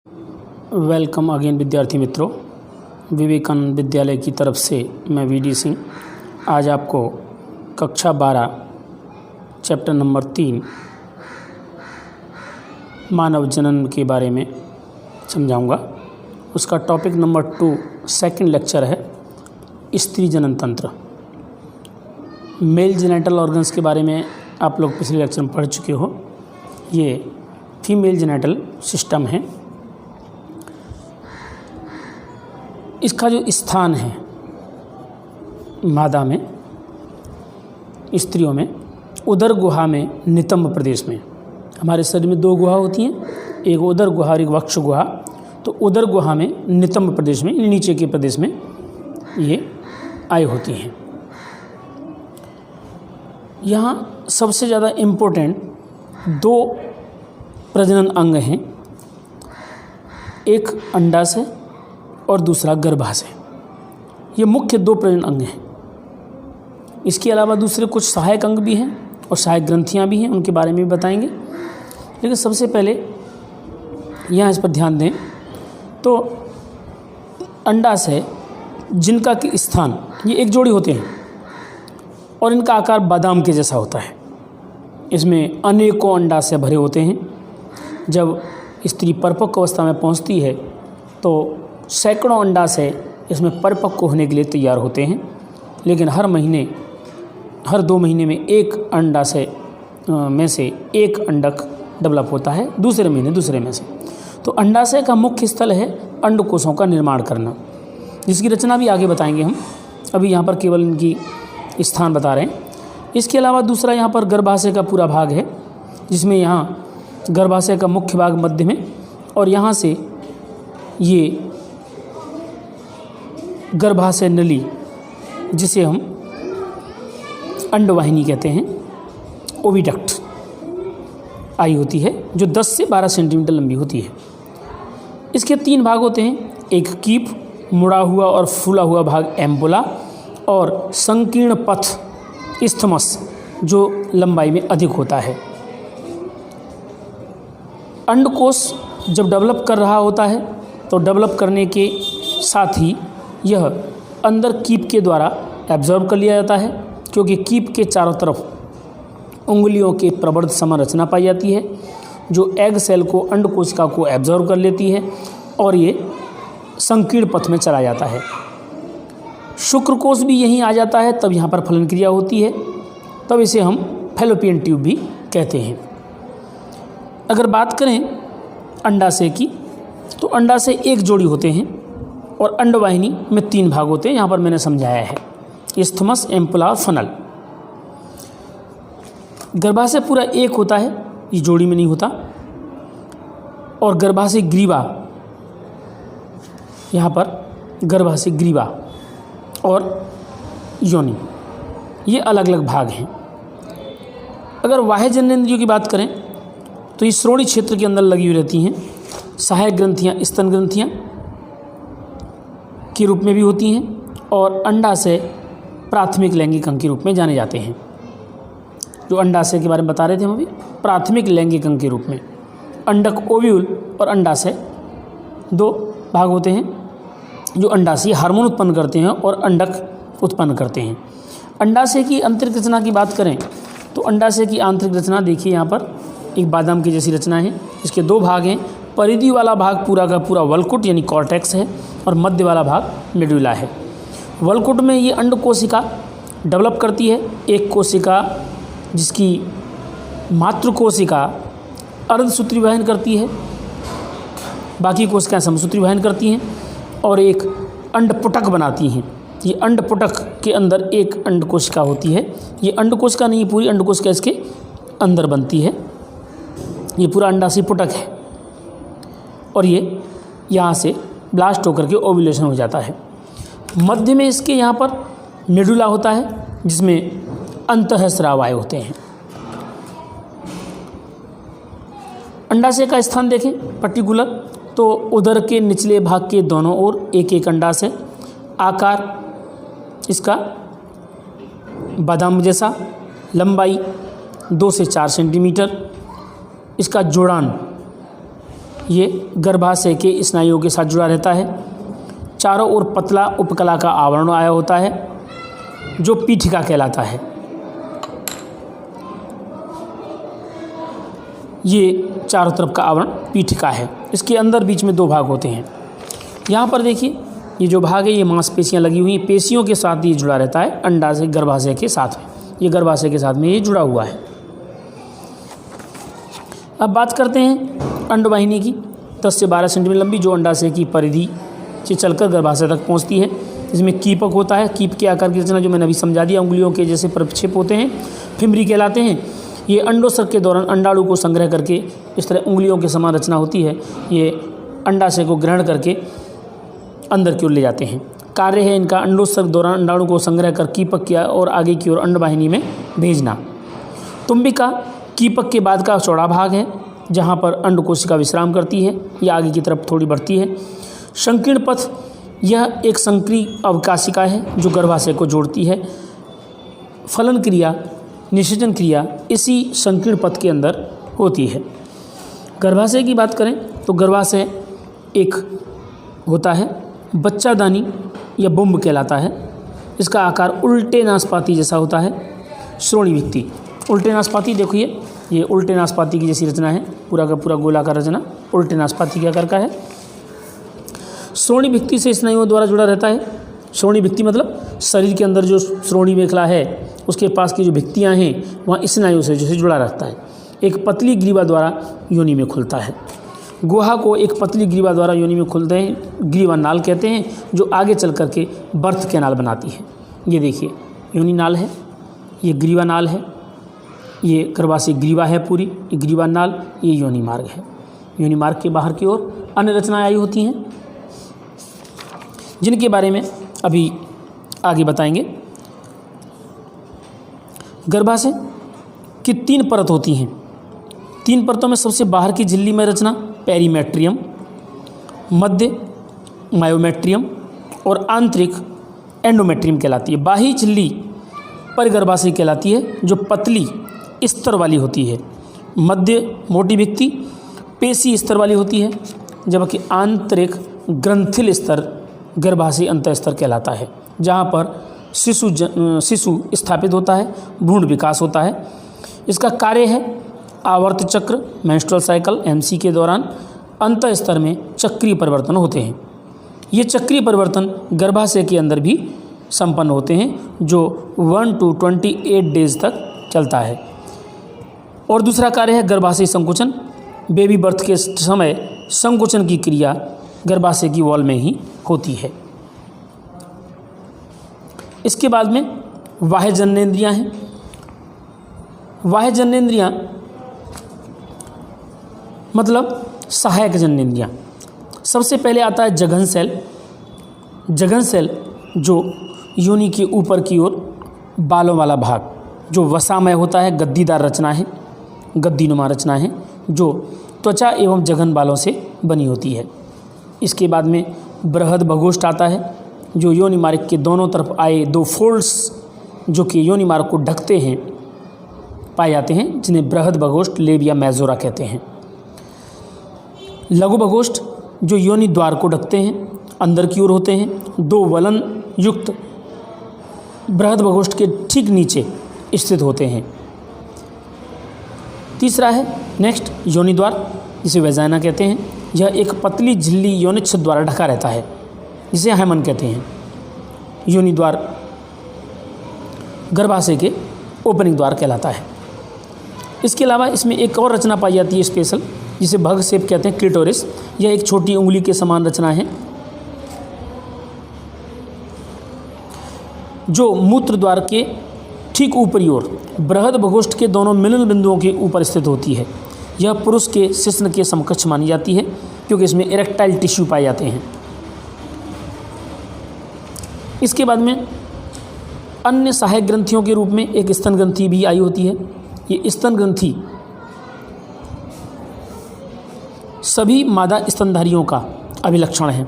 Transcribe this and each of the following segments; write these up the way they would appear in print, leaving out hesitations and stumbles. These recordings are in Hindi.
वेलकम अगेन विद्यार्थी मित्रों। विवेकानंद विद्यालय की तरफ से मैं वीडी सिंह आज आपको कक्षा 12 चैप्टर नंबर 3 मानव जनन के बारे में समझाऊंगा। उसका टॉपिक नंबर 2 सेकंड लेक्चर है स्त्री जनन तंत्र। मेल जेनेटल ऑर्गन्स के बारे में आप लोग पिछले लेक्चर में पढ़ चुके हो। ये फीमेल जेनेटल सिस्टम है। इसका जो स्थान है मादा में, स्त्रियों में, उदर गुहा में, नितंब प्रदेश में। हमारे शरीर में 2 गुहा होती हैं, एक उदर गुहा और एक वक्ष गुहा। तो उदर गुहा में, नितंब प्रदेश में, नीचे के प्रदेश में ये आई होती हैं। यहाँ सबसे ज़्यादा इम्पोर्टेंट 2 प्रजनन अंग हैं, एक अंडाशय और दूसरा गर्भाशय। ये मुख्य 2 प्रजनन अंग हैं। इसके अलावा दूसरे कुछ सहायक अंग भी हैं और सहायक ग्रंथियां भी हैं, उनके बारे में भी बताएंगे। लेकिन सबसे पहले यहाँ इस पर ध्यान दें तो अंडाशय, जिनका कि स्थान, ये एक जोड़ी होते हैं और इनका आकार बादाम के जैसा होता है। इसमें अनेकों अंडाशय भरे होते हैं। जब स्त्री परिपक्व अवस्था में पहुँचती है तो सैकड़ों अंडाशय इसमें परिपक्व होने के लिए तैयार होते हैं। लेकिन हर 2 महीने में एक अंडाशय में से एक अंडक डेवलप होता है, दूसरे में से। तो अंडाशय का मुख्य स्थल है अंडकोशों का निर्माण करना, जिसकी रचना भी आगे बताएंगे हम। अभी यहाँ पर केवल इनकी स्थान बता रहे हैं। इसके अलावा दूसरा यहाँ पर गर्भाशय का पूरा भाग है, जिसमें यहाँ गर्भाशय का मुख्य भाग मध्य में, और यहाँ से ये गर्भाशय नली, जिसे हम अंडवाहिनी कहते हैं, ओविडक्ट आई होती है, जो 10 से 12 सेंटीमीटर लंबी होती है। इसके 3 भाग होते हैं, एक कीप, मुड़ा हुआ और फूला हुआ भाग एम्बुला, और संकीर्ण पथ इस्थमस, जो लंबाई में अधिक होता है। अंडकोश जब डेवलप कर रहा होता है तो डेवलप करने के साथ ही यह अंदर कीप के द्वारा एब्जॉर्ब कर लिया जाता है, क्योंकि कीप के चारों तरफ उंगलियों के प्रवर्ध समान रचना पाई जाती है, जो एग सेल को, अंड कोशिका को एब्जॉर्ब कर लेती है और ये संकीर्ण पथ में चला जाता है। शुक्रकोश भी यहीं आ जाता है, तब यहाँ पर फलन क्रिया होती है, तब इसे हम फैलोपियन ट्यूब भी कहते हैं। अगर बात करें अंडाशय की, तो अंडाशय एक जोड़ी होते हैं और अंडवाहिनी में 3 भाग होते हैं। यहाँ पर मैंने समझाया है, इस्थमस, एम्पुला और फनल। गर्भाशय पूरा एक होता है, ये जोड़ी में नहीं होता। और गर्भाशय ग्रीवा, यहाँ पर गर्भाशय ग्रीवा और योनि, ये अलग अलग भाग हैं। अगर बाह्य जननेंद्रियों की बात करें तो ये श्रोणि क्षेत्र के अंदर लगी हुई रहती हैं। सहायक ग्रंथियाँ स्तन ग्रंथियाँ के रूप में भी होती हैं, और अंडाशय प्राथमिक लैंगिक अंग के रूप में जाने जाते हैं। जो अंडाशय के बारे में बता रहे थे हम अभी, प्राथमिक लैंगिक अंग के रूप में। अंडक, ओव्यूल और अंडाशय 2 भाग होते हैं, जो अंडाशय हार्मोन उत्पन्न करते हैं और अंडक उत्पन्न करते हैं। अंडाशय की आंतरिक रचना की बात करें तो अंडाशय की आंतरिक रचना देखिए, यहाँ पर एक बादाम की जैसी रचना है। इसके 2 भाग हैं। परिधि वाला भाग पूरा का पूरा वल्कुट यानी कॉर्टेक्स है, और मध्य वाला भाग मेडुला है। वल्कुट में ये अंड कोशिका डेवलप करती है। एक कोशिका, जिसकी मातृ कोशिका अर्धसूत्री वहन करती है, बाकी कोशिकाएं समसूत्री वहन करती हैं, और एक अंडपुटक बनाती हैं। ये अंडपुटक के अंदर एक अंड कोशिका होती है। ये अंड कोशिका नहीं, पूरी अंड कोशिका इसके अंदर बनती है। ये पूरा अंडाशय पुटक है, और ये यहाँ से ब्लास्ट होकर के ओव्यूलेशन हो जाता है। मध्य में इसके यहाँ पर मेडुला होता है, जिसमें अंतःस्रावाय होते हैं। अंडाशय का स्थान देखें पर्टिकुलर, तो उदर के निचले भाग के दोनों ओर एक एक अंडाशय। आकार इसका बादाम जैसा, लंबाई 2 से 4 सेंटीमीटर। इसका जोड़ान ये गर्भाशय के स्नायुओं के साथ जुड़ा रहता है। चारों ओर पतला उपकला का आवरण आया होता है जो पीठिका कहलाता है। ये चारों तरफ का आवरण पीठिका है। इसके अंदर बीच में 2 भाग होते हैं। यहाँ पर देखिए ये जो भाग है ये मांसपेशियाँ लगी हुई हैं, पेशियों के साथ ये जुड़ा रहता है अंडाशय गर्भाशय के साथ में। ये गर्भाशय के साथ में ये जुड़ा हुआ है। अब बात करते हैं अंडवाहिनी की। 10 से 12 सेंटीमीटर लंबी जो अंडाशय की परिधि से चलकर गर्भाशय तक पहुंचती है। इसमें कीपक होता है। कीप के आकार की रचना जो मैंने अभी समझा दिया, उंगलियों के जैसे प्रक्षेप होते हैं, फिमरी कहलाते हैं। ये अंडोत्सर्ग के दौरान अंडाणु को संग्रह करके इस तरह उंगलियों के समान रचना होती है। ये अंडाशय को ग्रहण करके अंदर की ओर ले जाते हैं। कार्य है इनका अंडोत्सर्ग दौरान अंडाणु को संग्रह कर कीपक की और आगे की ओर अंडवाहिनी में भेजना। तुम्बिका कीपक के बाद का चौड़ा भाग है जहाँ पर अंड कोशिका विश्राम करती है या आगे की तरफ थोड़ी बढ़ती है। संकीर्ण पथ यह एक संक्रीय अवकाशिका है जो गर्भाशय को जोड़ती है। फलन क्रिया, निषेचन क्रिया इसी संकीर्ण पथ के अंदर होती है। गर्भाशय की बात करें तो गर्भाशय एक होता है बच्चादानी या बुम्ब कहलाता है। इसका आकार उल्टे नाशपाती जैसा होता है। श्रोणि भित्ति, उल्टे नाशपाती देखिए ये उल्टे नाशपाती की जैसी रचना है, पूरा का पूरा गोलाकार रचना उल्टे नाशपाती के आकार का है। श्रोणि भित्ति से स्नायुओं द्वारा जुड़ा रहता है। श्रोणि भित्ति मतलब शरीर के अंदर जो श्रोणि मेखला है उसके पास की जो भित्तियाँ हैं वहाँ स्नायु से जैसे जुड़ा रहता है। एक पतली ग्रीवा द्वारा योनि में खुलता है। गुहा को एक पतली ग्रीवा द्वारा योनि में खुलते हैं, ग्रीवा नाल कहते हैं, जो आगे चल कर के बर्थ कैनाल बनाती है। ये देखिए योनि नाल है, ये ग्रीवा नाल है, ये गर्भाशय ग्रीवा है पूरी, ये ग्रीवा नाल, ये योनि मार्ग है। योनि मार्ग के बाहर की ओर अन्य रचनाएं आई होती हैं जिनके बारे में अभी आगे बताएंगे। गर्भाशय की 3 परत होती हैं। 3 परतों में सबसे बाहर की झिल्ली में रचना पेरीमेट्रियम, मध्य मायोमेट्रियम और आंतरिक एंडोमेट्रियम कहलाती है। बाह्य झिल्ली परिगर्भाशय कहलाती है जो पतली स्तर वाली होती है। मध्य मोटी भित्ति पेशी स्तर वाली होती है, जबकि आंतरिक ग्रंथिल स्तर गर्भाशय अंत स्तर कहलाता है, जहाँ पर शिशु स्थापित होता है, भ्रूण विकास होता है। इसका कार्य है आवर्त चक्र मेंस्ट्रुअल साइकिल MC के दौरान अंत स्तर में चक्रीय परिवर्तन होते हैं। ये चक्रीय परिवर्तन गर्भाशय के अंदर भी संपन्न होते हैं जो 1 to 28 डेज तक चलता है। और दूसरा कार्य है गर्भाशय संकुचन। बेबी बर्थ के समय संकुचन की क्रिया गर्भाशय की वॉल में ही होती है। इसके बाद में बाह्य जननेंद्रियां हैं। बाह्य जननेंद्रियां मतलब सहायक जननेंद्रियां। सबसे पहले आता है जघन सेल। जघन सेल जो योनि के ऊपर की ओर बालों वाला भाग जो वसामय होता है, गद्दीदार रचना है, गद्दीनुमा रचना है जो त्वचा एवं जघन बालों से बनी होती है। इसके बाद में बृहद भगोष्ठ आता है जो योनि मार्ग के दोनों तरफ आए 2 फोल्ड्स जो कि योनि मार्ग को ढकते हैं पाए जाते हैं, जिन्हें बृहद भगोष्ठ लेबिया मेजोरा कहते हैं। लघु भगोष्ठ जो योनि द्वार को ढकते हैं, अंदर की ओर होते हैं, 2 वलन युक्त बृहद भगोष्ठ के ठीक नीचे स्थित होते हैं। तीसरा है नेक्स्ट योनि द्वार, जिसे वैजाइना कहते हैं। यह एक पतली झिल्ली योनिच्छ द्वारा ढका रहता है, जिसे हाइमन कहते हैं। योनि द्वार गर्भाशय के ओपनिंग द्वार कहलाता है। इसके अलावा इसमें एक और रचना पाई जाती है स्पेशल, जिसे भग शेप कहते हैं, क्लिटोरिस। यह एक छोटी उंगली के समान रचना है जो मूत्र द्वार के ठीक ऊपरी ओर बृहद भगोष्ठ के दोनों मिलन बिंदुओं के ऊपर स्थित होती है। यह पुरुष के शिश्न के समकक्ष मानी जाती है क्योंकि इसमें इरेक्टाइल टिश्यू पाए जाते हैं। इसके बाद में अन्य सहायक ग्रंथियों के रूप में एक स्तन ग्रंथि भी आई होती है। ये स्तन ग्रंथि सभी मादा स्तनधारियों का अभिलक्षण है।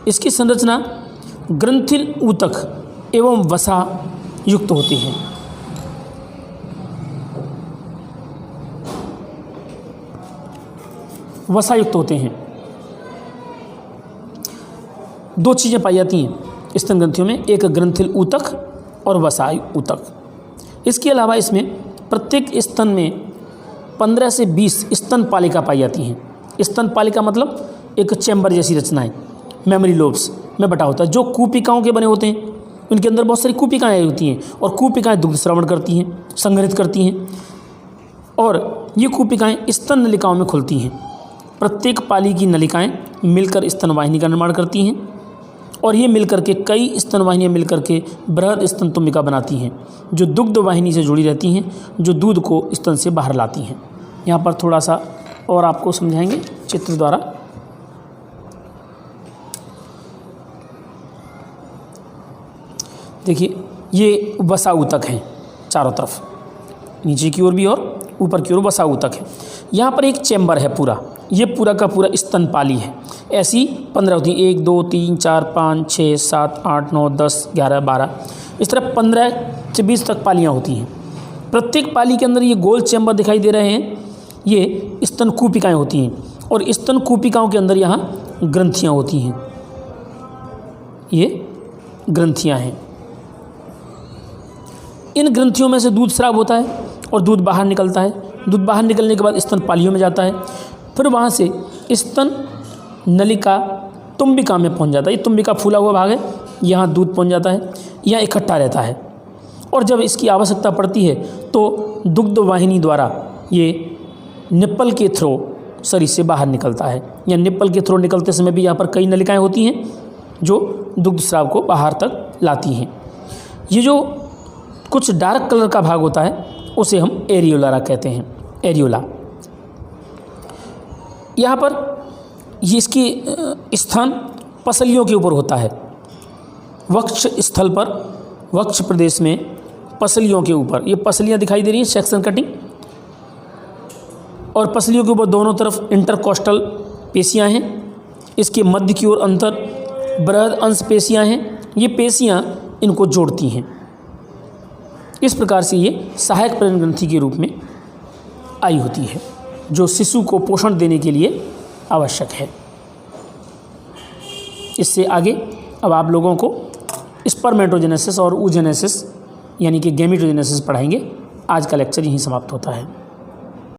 इसकी संरचना ग्रंथिल ऊतक एवं वसा युक्त होती है। वसायुक्त होते हैं। दो चीज़ें पाई जाती हैं स्तन ग्रंथियों में, एक ग्रंथिल ऊतक और वसायु ऊतक। इसके अलावा इसमें प्रत्येक स्तन में 15 से 20 स्तन पालिका पाई जाती हैं। स्तन पालिका मतलब एक चैम्बर जैसी रचनाएं, मेमोरी लोब्स में बटा होता है, जो कुपिकाओं के बने होते हैं। उनके अंदर बहुत सारी कुपिकाएँ होती हैं और कुपिकाएँ दुग्ध श्रवण करती हैं, संग्रहित करती हैं, और ये कुपिकाएँ स्तन नलिकाओं में खुलती हैं। प्रत्येक पाली की नलिकाएँ मिलकर स्तन वाहिनी का निर्माण करती हैं और ये मिलकर के कई स्तन वाहिनियाँ मिलकर के बृहद स्तन तुम्बिका बनाती हैं, जो दुग्ध वाहिनी से जुड़ी रहती हैं, जो दूध को स्तन से बाहर लाती हैं। यहाँ पर थोड़ा सा और आपको समझाएंगे चित्र द्वारा। देखिए, ये वसा ऊतक हैं चारों तरफ, नीचे की ओर भी और ऊपर की ओर वसा ऊतक है। यहाँ पर एक चैम्बर है पूरा, ये पूरा का पूरा स्तनपाली है। ऐसी 15 होती हैं, 1 2 3 4 5 6 7 8 9 10 11 12, इस तरह 15 से 20 तक पालियाँ होती हैं। प्रत्येक पाली के अंदर ये गोल चैम्बर दिखाई दे रहे हैं, ये स्तन कूपिकाएँ होती हैं और स्तन कूपिकाओं के अंदर यहाँ ग्रंथियाँ होती हैं, ये ग्रंथियाँ हैं। इन ग्रंथियों में से दूध स्राव होता है और दूध बाहर निकलता है। दूध बाहर निकलने के बाद स्तन पालियों में जाता है, फिर वहाँ से स्तन नलिका तुम्बिका में पहुँच जाता है। ये तुम्बिका फूला हुआ भाग है, यहाँ दूध पहुँच जाता है, यहाँ इकट्ठा रहता है और जब इसकी आवश्यकता पड़ती है तो दुग्ध वाहिनी द्वारा ये निप्पल के थ्रो शरीर से बाहर निकलता है। या निप्पल के थ्रो निकलते समय भी यहाँ पर कई नलिकाएँ होती हैं जो दुग्ध स्राव को बाहर तक लाती हैं। ये जो कुछ डार्क कलर का भाग होता है उसे हम एरियोला कहते हैं, एरियोला। यहाँ पर ये इसकी स्थान पसलियों के ऊपर होता है, वक्ष स्थल पर, वक्ष प्रदेश में पसलियों के ऊपर। ये पसलियाँ दिखाई दे रही हैं, सेक्शन कटिंग, और पसलियों के ऊपर दोनों तरफ इंटरकोस्टल पेशियाँ हैं। इसके मध्य की ओर अंतर बृहद अंश पेशियाँ हैं, ये पेशियाँ इनको जोड़ती हैं। इस प्रकार से ये सहायक प्रजनन ग्रंथि के रूप में आई होती है, जो शिशु को पोषण देने के लिए आवश्यक है। इससे आगे अब आप लोगों को स्पर्मेटोजेनेसिस और oogenesis यानी कि गैमेटोजेनेसिस पढ़ाएंगे। आज का लेक्चर यहीं समाप्त होता है।